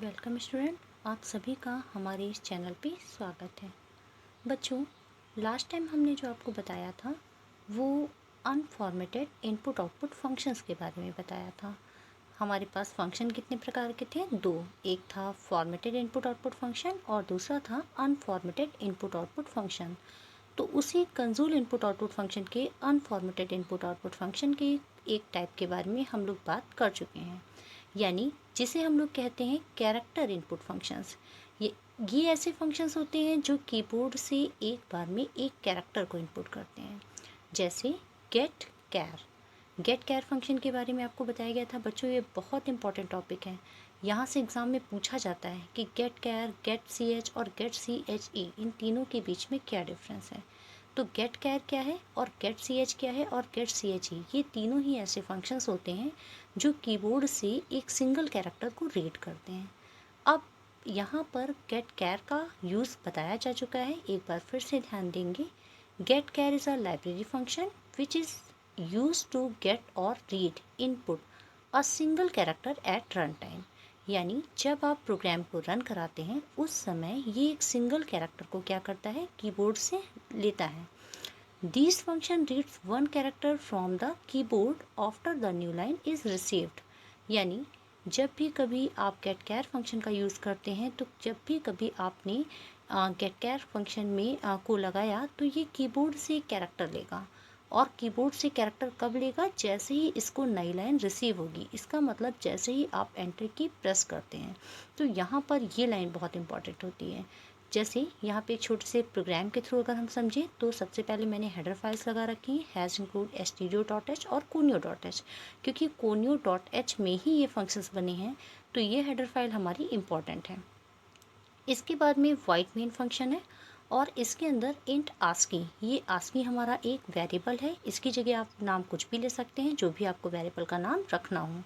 Welcome student, आप सभी का हमारे इस चैनल पे स्वागत है। बच्चों, लास्ट टाइम हमने जो आपको बताया था वो अनफॉर्मेटेड इनपुट आउटपुट फंक्शंस के बारे में बताया था। हमारे पास फंक्शन कितने प्रकार के थे? दो। एक था फॉर्मेटेड इनपुट आउटपुट फंक्शन और दूसरा था अनफॉर्मेटेड इनपुट आउटपुट फंक्शन। तो उसी कंसोल इनपुट आउटपुट फंक्शन के अनफॉर्मेटेड इनपुट आउटपुट फंक्शन के एक टाइप के बारे में हम लोग बात कर चुके हैं, यानी जिसे हम लोग कहते हैं कैरेक्टर इनपुट फंक्शंस। ये ऐसे फंक्शंस होते हैं जो कीबोर्ड से एक बार में एक कैरेक्टर को इनपुट करते हैं, जैसे गेट कैर फंक्शन के बारे में आपको बताया गया था। बच्चों, ये बहुत इंपॉर्टेंट टॉपिक है। यहाँ से एग्ज़ाम में पूछा जाता है कि गेट कैर, गेट सी एच और गेट सी एच ई, इन तीनों के बीच में क्या डिफरेंस है। तो गेट कैर क्या है और गेट सी एच क्या है और गेट सी एच ई, ये तीनों ही ऐसे फंक्शंस होते हैं जो कीबोर्ड से एक सिंगल कैरेक्टर को रीड करते हैं। अब यहाँ पर गेट कैर का यूज़ बताया जा चुका है, एक बार फिर से ध्यान देंगे। गेट कैर is a library function which is use to get or read input a single character at run time. यानी जब आप प्रोग्राम को रन कराते हैं उस समय ये एक सिंगल कैरेक्टर को क्या करता है, कीबोर्ड से लेता है। This function reads one character from the keyboard after the new line is received। यानी जब भी कभी आप getChar फंक्शन का यूज़ करते हैं, तो जब भी कभी आपने getChar फंक्शन में को लगाया तो ये कीबोर्ड से कैरेक्टर लेगा। और कीबोर्ड से कैरेक्टर कब लेगा? जैसे ही इसको नई लाइन रिसीव होगी। इसका मतलब जैसे ही आप एंटर की प्रेस करते हैं। तो यहाँ पर ये लाइन बहुत इंपॉर्टेंट होती है। जैसे यहाँ पे एक छोटे से प्रोग्राम के थ्रू अगर हम समझें तो सबसे पहले मैंने हेडर फाइल्स लगा रखी हैं, हैज़ इंक्लूड stdio.h और conio.h, क्योंकि conio.h में ही ये फंक्शंस बने हैं, तो ये हेडर फाइल हमारी इम्पॉर्टेंट है। इसके बाद में वाइट मेन फंक्शन है और इसके अंदर इंट आस्की, ये आस्की हमारा एक वेरिएबल है। इसकी जगह आप नाम कुछ भी ले सकते हैं, जो भी आपको वेरिएबल का नाम रखना हो।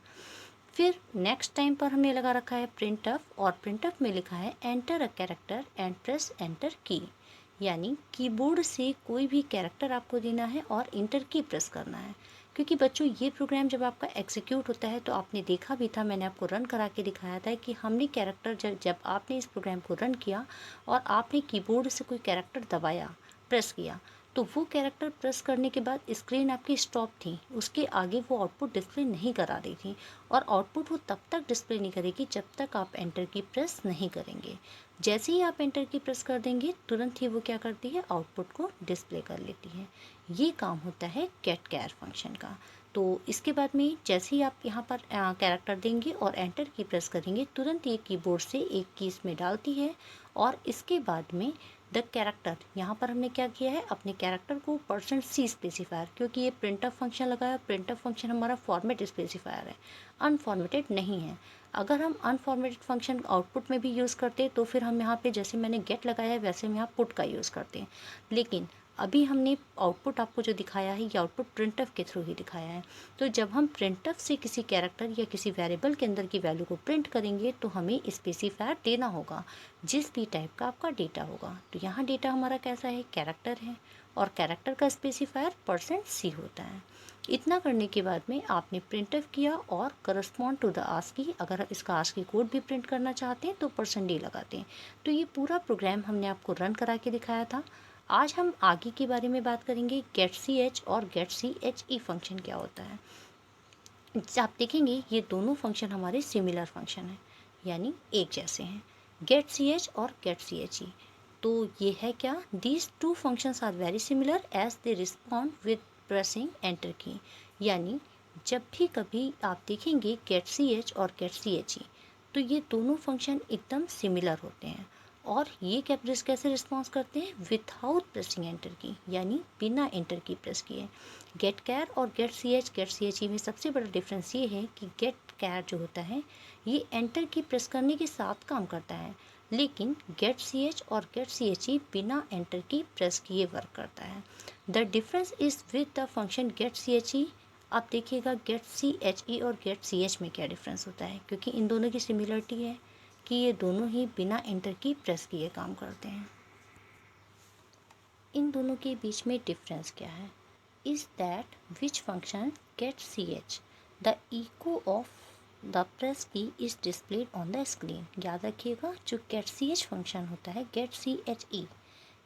फिर नेक्स्ट टाइम पर हमने लगा रखा है प्रिंटफ, और प्रिंटफ में लिखा है enter a character and press enter key. यानी कीबोर्ड से कोई भी कैरेक्टर आपको देना है और इंटर की प्रेस करना है। क्योंकि बच्चों, ये प्रोग्राम जब आपका एग्जीक्यूट होता है तो आपने देखा भी था, मैंने आपको रन करा के दिखाया था कि हमने कैरेक्टर जब आपने इस प्रोग्राम को रन किया और आपने कीबोर्ड से कोई कैरेक्टर दबाया, प्रेस किया, तो वो कैरेक्टर प्रेस करने के बाद स्क्रीन आपकी स्टॉप थी, उसके आगे वो आउटपुट डिस्प्ले नहीं करा रही थी। और आउटपुट वो तब तक डिस्प्ले नहीं करेगी जब तक आप एंटर की प्रेस नहीं करेंगे। जैसे ही आप एंटर की प्रेस कर देंगे, तुरंत ही वो क्या करती है, आउटपुट को डिस्प्ले कर लेती है। ये काम होता है getChar फंक्शन का। तो इसके बाद में जैसे ही आप यहाँ पर कैरेक्टर देंगे और एंटर की प्रेस करेंगे, तुरंत ये कीबोर्ड से एक की इसमें डालती है। और इसके बाद में द कैरेक्टर, यहाँ पर हमने क्या किया है, अपने कैरेक्टर को %c स्पेसिफायर, क्योंकि ये प्रिंटफ फंक्शन लगाया, प्रिंटफ फंक्शन हमारा फॉर्मेट स्पेसिफायर है, अनफॉर्मेटेड नहीं है। अगर हम अनफॉर्मेटेड फंक्शन आउटपुट में भी यूज़ करते तो फिर हम यहाँ पे जैसे मैंने गेट लगाया है वैसे हम यहाँ पुट का यूज़ करते हैं। लेकिन अभी हमने आउटपुट आपको जो दिखाया है, ये आउटपुट प्रिंटफ के थ्रू ही दिखाया है। तो जब हम प्रिंटफ से किसी कैरेक्टर या किसी वेरिएबल के अंदर की वैल्यू को प्रिंट करेंगे तो हमें स्पेसिफायर देना होगा, जिस भी टाइप का आपका डेटा होगा। तो यहाँ डेटा हमारा कैसा है, कैरेक्टर है, और कैरेक्टर का स्पेसिफायर %c होता है। इतना करने के बाद में आपने प्रिंटफ किया और करस्पॉन्ड टू द आस्की, अगर इसका आस्की कोड भी प्रिंट करना चाहते हैं तो %d लगाते हैं। तो ये पूरा प्रोग्राम हमने आपको रन करा के दिखाया था। आज हम आगे के बारे में बात करेंगे, getch और getche फंक्शन क्या होता है। आप देखेंगे ये दोनों फंक्शन हमारे सिमिलर फंक्शन हैं, यानी एक जैसे हैं, getch और getche। तो ये है क्या, these two functions are very similar as they respond with pressing enter key. यानी जब भी कभी आप देखेंगे getch और getche, तो ये दोनों फंक्शन एकदम सिमिलर होते हैं। और ये कैसे रिस्पॉन्स करते हैं, विथआउट प्रेसिंग एंटर की, यानी बिना एंटर की प्रेस किए। getChar और getche में सबसे बड़ा डिफरेंस ये है कि getChar जो होता है ये एंटर की प्रेस करने के साथ काम करता है, लेकिन getch और getche बिना एंटर की प्रेस किए वर्क करता है। The difference is with the function getche। आप देखिएगा getche और getch में क्या डिफरेंस होता है, क्योंकि इन दोनों की सिमिलरिटी है कि ये दोनों ही बिना एंटर की प्रेस किए काम करते हैं। इन दोनों के बीच में डिफरेंस क्या है, is that which function getch the echo of the press key is displayed on the screen. याद रखिएगा जो गेट सी एच फंक्शन होता है, गेट सी एच ई,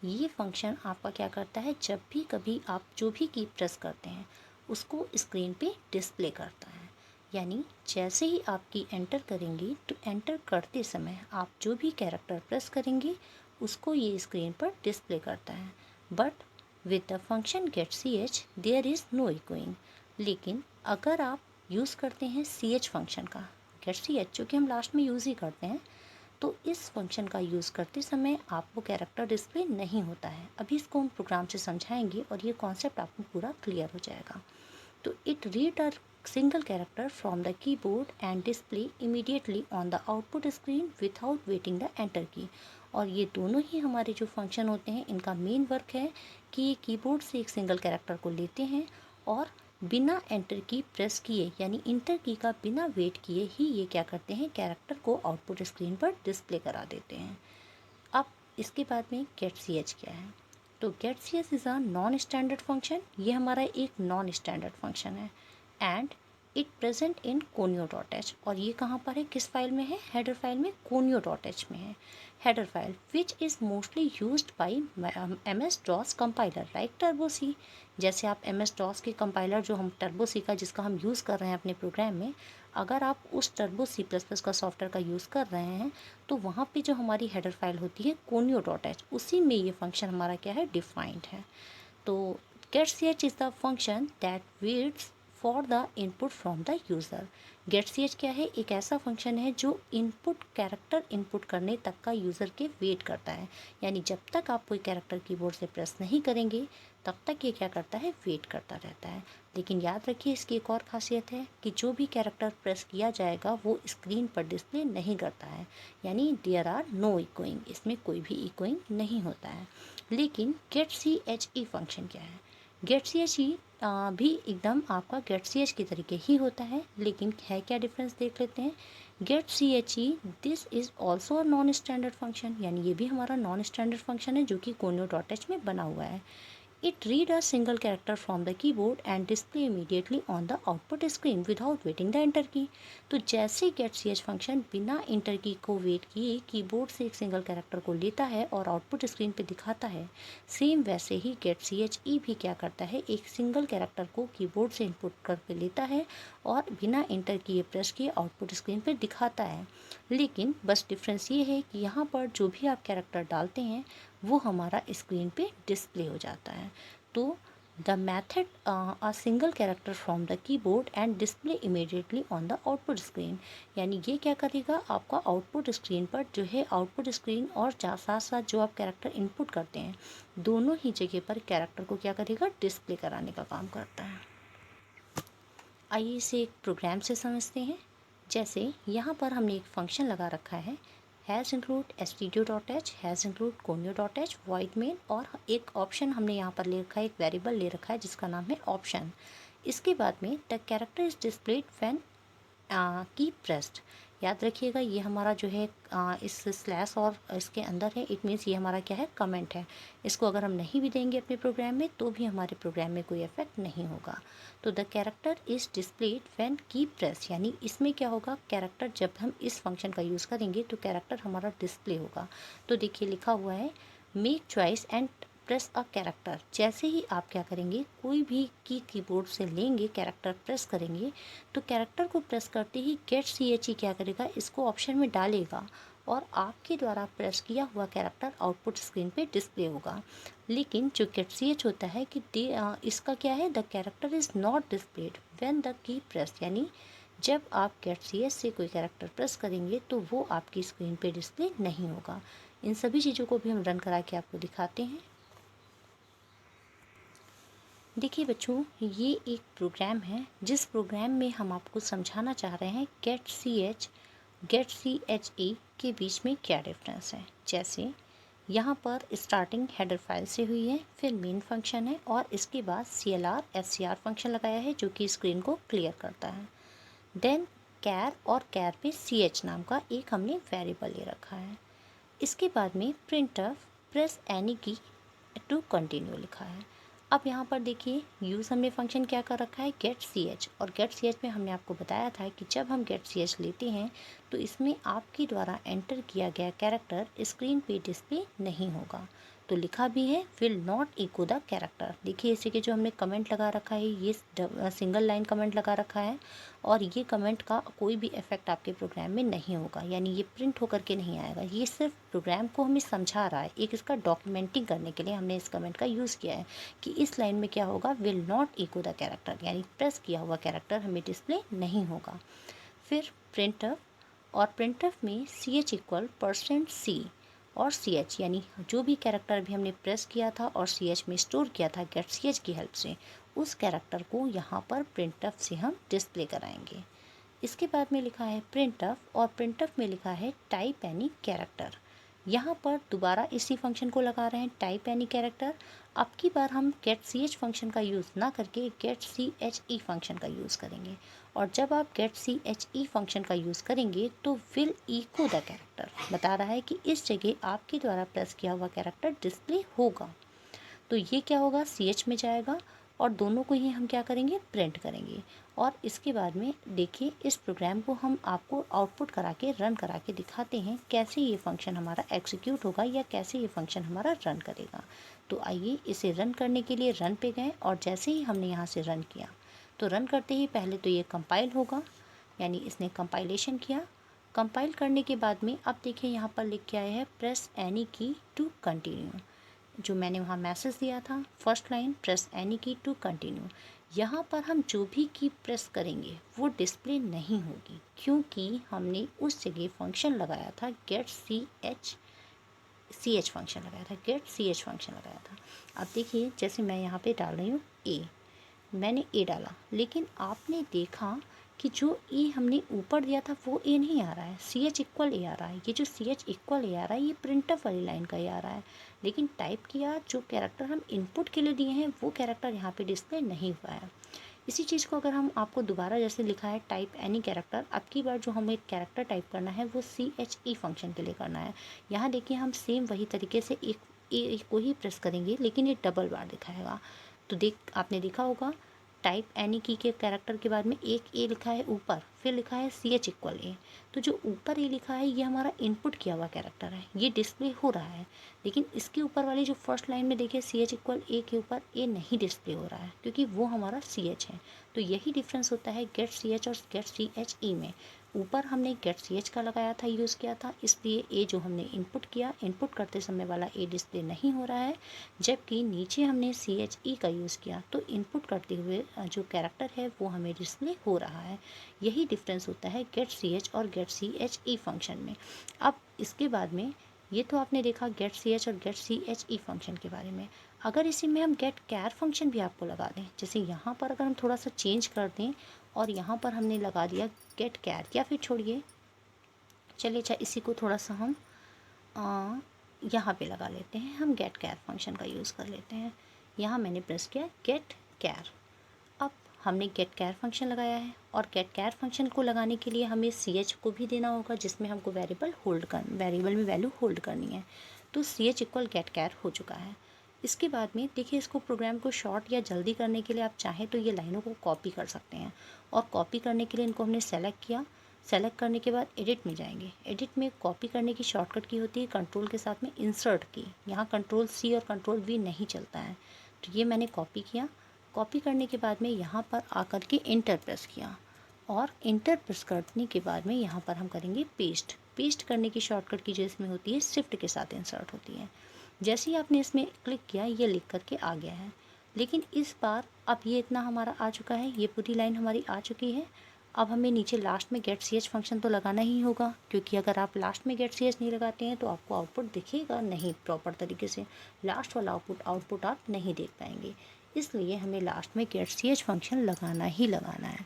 ये फंक्शन आपका क्या करता है, जब भी कभी आप जो भी की प्रेस करते हैं उसको स्क्रीन पे डिस्प्ले करता है। यानी जैसे ही आप की एंटर करेंगे तो एंटर करते समय आप जो भी कैरेक्टर प्रेस करेंगे उसको ये स्क्रीन पर डिस्प्ले करता है। But with the function get C H there is no echoing. लेकिन अगर आप यूज़ करते हैं सी एच फंक्शन का, गेट सी एच जो कि हम लास्ट में यूज़ ही करते हैं, तो इस फंक्शन का यूज़ करते समय आपको कैरेक्टर डिस्प्ले नहीं होता है। अभी इसको हम प्रोग्राम से समझाएंगे और ये कॉन्सेप्ट आपको पूरा क्लियर हो जाएगा। तो it read a single character from the keyboard and display immediately on the output screen without waiting the enter की। और ये दोनों ही हमारे जो फंक्शन होते हैं इनका मेन वर्क है कि ये कीबोर्ड से एक सिंगल कैरेक्टर को लेते हैं और बिना एंटर की प्रेस किए, यानी इंटर की का बिना वेट किए ही ये क्या करते हैं, कैरेक्टर को आउटपुट स्क्रीन पर डिस्प्ले करा देते हैं। अब इसके बाद में गेट सी एच क्या है, तो गेट सी एच is a non standard function. ये हमारा एक नॉन स्टैंडर्ड फंक्शन है and it present in conio dot h. और ये कहाँ पर है, किस फाइल में है, हेडर फाइल में, कोनियो डॉट एच में है header file, which is mostly used by M S DOS compiler like Turbo C. जैसे आप एम एस डॉस के कंपाइलर जो हम टर्बो सी का जिसका हम यूज़ कर रहे हैं अपने प्रोग्राम में, अगर आप उस टर्बो सी प्लस प्लस का सॉफ्टवेयर का यूज़ कर रहे हैं तो वहाँ पे जो हमारी हेडर फाइल होती है कोनियो डॉट एच, उसी में ये फंक्शन हमारा क्या है, डिफाइंड है। तो getch is the function that waits for the input from the user। getch क्या है, एक ऐसा फंक्शन है जो इनपुट कैरेक्टर इनपुट करने तक का यूज़र के वेट करता है। यानी जब तक आप कोई कैरेक्टर कीबोर्ड से प्रेस नहीं करेंगे तब तक ये क्या करता है, वेट करता रहता है। लेकिन याद रखिए इसकी एक और खासियत है कि जो भी कैरेक्टर प्रेस किया जाएगा वो स्क्रीन पर डिस्प्ले नहीं करता है, यानी देयर आर नो इकोइंग, इसमें कोई भी इकोइंग नहीं होता है। लेकिन गेट सी एच ई फंक्शन क्या है, गेट सी एच ई भी एकदम आपका गेट सी एच की तरीके ही होता है, लेकिन है क्या डिफरेंस देख लेते हैं। Get C H E this is also a non standard function, यानी ये भी हमारा नॉन स्टैंडर्ड फंक्शन है जो कि कोनियो डॉट एच में बना हुआ है। It read a single character from the keyboard and display immediately on the output screen without waiting the enter key। तो जैसे getch फंक्शन बिना इंटर की को वेट किए कीबोर्ड से एक सिंगल कैरेक्टर को लेता है और आउटपुट स्क्रीन पे दिखाता है, सेम वैसे ही getch भी क्या करता है, एक सिंगल कैरेक्टर को कीबोर्ड से इनपुट करके लेता है और बिना इंटर किए प्रेस किए आउटपुट स्क्रीन पे दिखाता है। लेकिन बस डिफरेंस ये है कि यहाँ पर जो भी आप कैरेक्टर डालते हैं वो हमारा स्क्रीन पे डिस्प्ले हो जाता है। तो the method a single character from the keyboard and display immediately on the output screen, यानी ये क्या करेगा, आपका आउटपुट स्क्रीन पर जो है आउटपुट स्क्रीन और साथ साथ जो आप कैरेक्टर इनपुट करते हैं दोनों ही जगह पर कैरेक्टर को क्या करेगा, डिस्प्ले कराने का काम करता है। आइए इसे एक प्रोग्राम से समझते हैं। जैसे यहाँ पर हमने एक फंक्शन लगा रखा है has include stdio.h, has include conio.h, void main, और एक ऑप्शन हमने यहाँ पर ले रखा है, एक वेरिएबल ले रखा है जिसका नाम है ऑप्शन। इसके बाद में the character is displayed when की प्रेस्ड। याद रखिएगा ये हमारा जो है इस स्लैश और इसके अंदर है, इट मीन्स ये हमारा क्या है, कमेंट है। इसको अगर हम नहीं भी देंगे अपने प्रोग्राम में तो भी हमारे प्रोग्राम में कोई इफेक्ट नहीं होगा। तो the character is displayed when की प्रेस, यानी इसमें क्या होगा, कैरेक्टर जब हम इस फंक्शन का यूज़ करेंगे तो कैरेक्टर हमारा डिस्प्ले होगा। तो देखिए लिखा हुआ है make choice and press a character. जैसे ही आप क्या करेंगे, कोई भी की कीबोर्ड से लेंगे, कैरेक्टर प्रेस करेंगे तो कैरेक्टर को प्रेस करते ही गेट सी एच ई क्या करेगा, इसको ऑप्शन में डालेगा और आपके द्वारा प्रेस किया हुआ कैरेक्टर आउटपुट स्क्रीन पे डिस्प्ले होगा। लेकिन जो गेट सी एच होता है कि इसका क्या है, the character is not displayed when the key press, यानी जब आप गेट सी एच से कोई कैरेक्टर प्रेस करेंगे तो वो आपकी स्क्रीन पे डिस्प्ले नहीं होगा। इन सभी चीज़ों को भी हम रन करा के आपको दिखाते हैं। देखिए बच्चों, ये एक प्रोग्राम है जिस प्रोग्राम में हम आपको समझाना चाह रहे हैं गेट सी एच ई के बीच में क्या डिफरेंस है। जैसे यहाँ पर स्टार्टिंग हेडर फाइल से हुई है, फिर मेन फंक्शन है और इसके बाद CLR SCR फंक्शन लगाया है जो कि स्क्रीन को क्लियर करता है। देन कैर और कैर पे CH नाम का एक हमने वेरिएबल ले रखा है। इसके बाद में प्रिंटफ प्रेस एनी की टू कंटिन्यू लिखा है। अब यहाँ पर देखिए यूज़ हमने फंक्शन क्या कर रखा है, गेट सी एच, और गेट सी एच में हमने आपको बताया था कि जब हम गेट सी एच लेते हैं तो इसमें आपके द्वारा एंटर किया गया कैरेक्टर स्क्रीन पे डिस्प्ले नहीं होगा। तो लिखा भी है will not echo the character. देखिए इसी के जो हमने कमेंट लगा रखा है ये सिंगल लाइन कमेंट लगा रखा है, और ये कमेंट का कोई भी इफेक्ट आपके प्रोग्राम में नहीं होगा, यानी ये प्रिंट होकर के नहीं आएगा। ये सिर्फ प्रोग्राम को हमें समझा रहा है, एक इसका डॉक्यूमेंटिंग करने के लिए हमने इस कमेंट का यूज़ किया है कि इस लाइन में क्या होगा, will not echo the character, यानी प्रेस किया हुआ कैरेक्टर हमें डिस्प्ले नहीं होगा। फिर प्रिंटफ, और प्रिंटफ में सी एच इक्वल %C और सी एच, यानी जो भी कैरेक्टर भी हमने प्रेस किया था और सी एच में स्टोर किया था गेट सी एच की हेल्प से, उस कैरेक्टर को यहाँ पर प्रिंटफ से हम डिस्प्ले कराएंगे। इसके बाद में लिखा है प्रिंटफ, और प्रिंटफ में लिखा है टाइप एनी कैरेक्टर। यहाँ पर दोबारा इसी फंक्शन को लगा रहे हैं, टाइप एनी कैरेक्टर। अब की बार हम गेट सी एच फंक्शन का यूज़ ना करके गेट सी एच ई फंक्शन का यूज़ करेंगे, और जब आप गेट सी एच ई फंक्शन का यूज़ करेंगे तो विल इको द कैरेक्टर बता रहा है कि इस जगह आपके द्वारा प्रेस किया हुआ कैरेक्टर डिस्प्ले होगा। तो ये क्या होगा, सी एच में जाएगा और दोनों को ही हम क्या करेंगे, प्रिंट करेंगे। और इसके बाद में देखिए इस प्रोग्राम को हम आपको आउटपुट करा के रन करा के दिखाते हैं कैसे ये फंक्शन हमारा एग्जीक्यूट होगा या कैसे ये फंक्शन हमारा रन करेगा। तो आइए इसे रन करने के लिए रन पे गए, और जैसे ही हमने यहाँ से रन किया तो रन करते ही पहले तो ये कंपाइल होगा, यानी इसने कंपाइलेशन किया। कंपाइल करने के बाद में अब देखिए यहाँ पर लिख के आया है प्रेस एनी की टू कंटिन्यू। जो मैंने वहाँ मैसेज दिया था फर्स्ट लाइन, प्रेस एनी की टू कंटिन्यू, यहाँ पर हम जो भी की प्रेस करेंगे वो डिस्प्ले नहीं होगी, क्योंकि हमने उस जगह फंक्शन लगाया था गेट सी एच फंक्शन लगाया था, गेट सी एच फंक्शन लगाया था। अब देखिए जैसे मैं यहाँ पे डाल रही हूँ ए, मैंने ए डाला, लेकिन आपने देखा कि जो ए हमने ऊपर दिया था वो ए नहीं आ रहा है, सी एच इक्वल ए आ रहा है। ये जो सी एच इक्वल ए आ रहा है ये प्रिंटफ वाली लाइन का ए आ रहा है, लेकिन टाइप किया जो कैरेक्टर हम इनपुट के लिए दिए हैं वो कैरेक्टर यहाँ पे डिस्प्ले नहीं हुआ है। इसी चीज़ को अगर हम आपको दोबारा जैसे लिखा है टाइप एनी कैरेक्टर, अब की बार जो हमें कैरेक्टर टाइप करना है वो सी एच ई फंक्शन के लिए करना है। यहाँ देखिए हम सेम वही तरीके से एक ए को ही प्रेस करेंगे, लेकिन ये डबल बार दिखाएगा। तो आपने देखा होगा टाइप एनी की के कैरेक्टर के बाद में एक ए लिखा है ऊपर, फिर लिखा है सी एच इक्वल ए। तो जो ऊपर ए लिखा है ये हमारा इनपुट किया हुआ कैरेक्टर है, ये डिस्प्ले हो रहा है, लेकिन इसके ऊपर वाली जो फर्स्ट लाइन में देखिए सी एच इक्वल ए के ऊपर ए नहीं डिस्प्ले हो रहा है, क्योंकि वो हमारा सी एच है। तो यही डिफरेंस होता है गेट सी एच और गेट सी एच ई में। ऊपर हमने गेट सी एच का लगाया था, यूज़ किया था, इसलिए ए जो हमने इनपुट किया, इनपुट करते समय वाला ए डिस्प्ले नहीं हो रहा है, जबकि नीचे हमने सी एच ई का यूज़ किया तो इनपुट करते हुए जो कैरेक्टर है वो हमें डिस्प्ले हो रहा है। यही डिफरेंस होता है गेट सी एच और गेट सी एच ई फंक्शन में। अब इसके बाद में ये तो आपने देखा गेट सी एच और गेट सी एच ई फंक्शन के बारे में। अगर इसी में हम गेट कैर फंक्शन भी आपको लगा दें, जैसे यहाँ पर अगर हम थोड़ा सा चेंज कर दें और यहाँ पर हमने लगा दिया गेट कैर, या फिर छोड़िए चलिए अच्छा इसी को थोड़ा सा हम यहाँ पे लगा लेते हैं, हम गेट कैर फंक्शन का यूज़ कर लेते हैं। यहाँ मैंने प्रेस किया गेट कैर। अब हमने गेट कैर फंक्शन लगाया है, और गेट कैर फंक्शन को लगाने के लिए हमें सी एच को भी देना होगा, जिसमें हमको वेरिएबल में वैल्यू होल्ड करनी है। तो सी एच इक्वल गेट कैर हो चुका है। इसके बाद में देखिए इसको प्रोग्राम को शॉर्ट या जल्दी करने के लिए आप चाहें तो ये लाइनों को कॉपी कर सकते हैं, और कॉपी करने के लिए इनको हमने सेलेक्ट किया। सेलेक्ट करने के बाद एडिट में जाएंगे। एडिट में कॉपी करने की शॉर्टकट की होती है कंट्रोल के साथ में इंसर्ट की, यहाँ कंट्रोल सी और कंट्रोल वी नहीं चलता है। तो ये मैंने कॉपी किया। कॉपी करने के बाद में यहाँ पर आकर के इंटर प्रेस किया, और इंटर प्रेस करने के बाद में यहाँ पर हम करेंगे पेस्ट। पेस्ट करने की शॉर्टकट की जो इसमें होती है शिफ्ट के साथ इंसर्ट होती है। जैसे ही आपने इसमें क्लिक किया ये लिख करके आ गया है, लेकिन इस बार अब ये इतना हमारा आ चुका है, ये पूरी लाइन हमारी आ चुकी है। अब हमें नीचे लास्ट में गेट सी एच फंक्शन तो लगाना ही होगा, क्योंकि अगर आप लास्ट में गेट सी एच नहीं लगाते हैं तो आपको आउटपुट दिखेगा नहीं प्रॉपर तरीके से, लास्ट वाला आउटपुट आप नहीं देख पाएंगे। इसलिए हमें लास्ट में गेट सी एच फंक्शन लगाना ही लगाना है।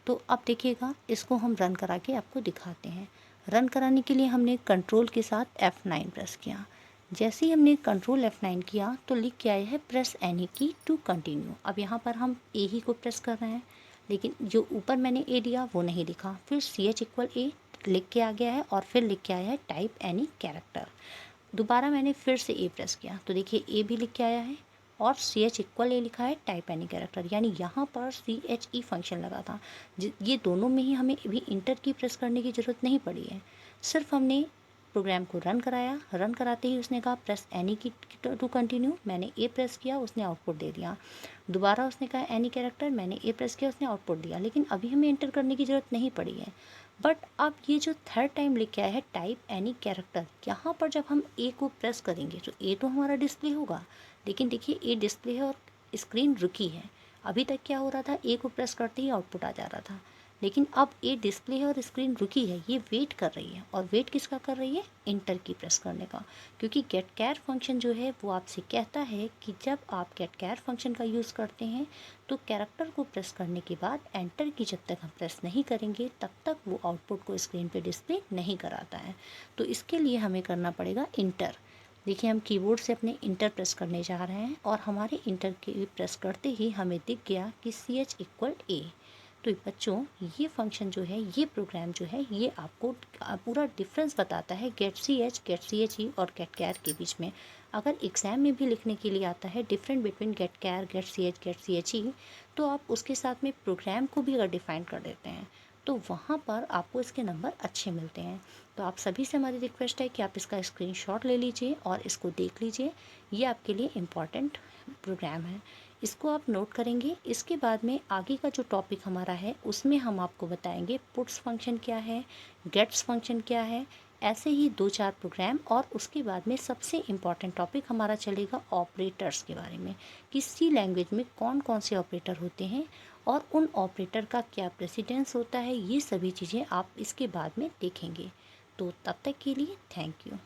तो अब देखिएगा इसको हम रन करा के आपको दिखाते हैं। रन कराने के लिए हमने कंट्रोल के साथ F9 प्रेस किया। जैसे ही हमने कंट्रोल F9 किया तो लिख के आया है प्रेस एनी की टू कंटिन्यू। अब यहाँ पर हम ए ही को प्रेस कर रहे हैं, लेकिन जो ऊपर मैंने ए दिया वो नहीं दिखा। फिर सी एच इक्वल ए लिख के आ गया है, और फिर लिख के आया है टाइप एनी कैरेक्टर। दोबारा मैंने फिर से ए प्रेस किया तो देखिए ए भी लिख के आया है, और CH=A लिखा है टाइप एनी कैरेक्टर, यानी यहाँ पर CHE फंक्शन लगा था। ये दोनों में ही हमें भी इंटर की प्रेस करने की ज़रूरत नहीं पड़ी है, सिर्फ हमने प्रोग्राम को रन कराया। रन कराते ही उसने कहा प्रेस एनी की टू कंटिन्यू, मैंने ए प्रेस किया, उसने आउटपुट दे दिया। दोबारा उसने कहा एनी कैरेक्टर, मैंने ए प्रेस किया, उसने आउटपुट दिया। लेकिन अभी हमें इंटर करने की ज़रूरत नहीं पड़ी है। बट अब ये जो थर्ड टाइम लिख के आया है टाइप एनी कैरेक्टर, यहाँ पर जब हम ए को प्रेस करेंगे तो ए तो हमारा डिस्प्ले होगा, लेकिन देखिए ए डिस्प्ले है और स्क्रीन रुकी है। अभी तक क्या हो रहा था, ए को प्रेस करते ही आउटपुट आ जा रहा था, लेकिन अब ए डिस्प्ले है और स्क्रीन रुकी है, ये वेट कर रही है। और वेट किसका कर रही है, इंटर की प्रेस करने का, क्योंकि गेट कैर फंक्शन जो है वो आपसे कहता है कि जब आप गेट कैर फंक्शन का यूज़ करते हैं तो कैरेक्टर को प्रेस करने के बाद एंटर की जब तक हम प्रेस नहीं करेंगे तब तक वो आउटपुट को स्क्रीन पे डिस्प्ले नहीं कराता है। तो इसके लिए हमें करना पड़ेगा इंटर। देखिए हम कीबोर्ड से अपने इंटर प्रेस करने जा रहे हैं और हमारे इंटर की प्रेस करते ही हमें दिख गया कि CH=A। तो बच्चों ये फंक्शन जो है, ये प्रोग्राम जो है, ये आपको पूरा डिफरेंस बताता है गेट CH, गेट CHE और गेट कैर के बीच में। अगर एग्ज़ाम में भी लिखने के लिए आता है डिफरेंट बिटवीन गेट कैर, गेट CH, गेट CHE, तो आप उसके साथ में प्रोग्राम को भी अगर डिफ़ाइन कर देते हैं तो वहाँ पर आपको इसके नंबर अच्छे मिलते हैं। तो आप सभी से हमारी रिक्वेस्ट है कि आप इसका स्क्रीनशॉट ले लीजिए और इसको देख लीजिए, ये आपके लिए इम्पॉर्टेंट प्रोग्राम है, इसको आप नोट करेंगे। इसके बाद में आगे का जो टॉपिक हमारा है उसमें हम आपको बताएंगे पुट्स फंक्शन क्या है, गेट्स फंक्शन क्या है, ऐसे ही 2-4 प्रोग्राम। और उसके बाद में सबसे इम्पॉर्टेंट टॉपिक हमारा चलेगा ऑपरेटर्स के बारे में, कि सी लैंग्वेज में कौन कौन से ऑपरेटर होते हैं और उन ऑपरेटर का क्या प्रेसिडेंस होता है, ये सभी चीज़ें आप इसके बाद में देखेंगे। तो तब तक के लिए थैंक यू।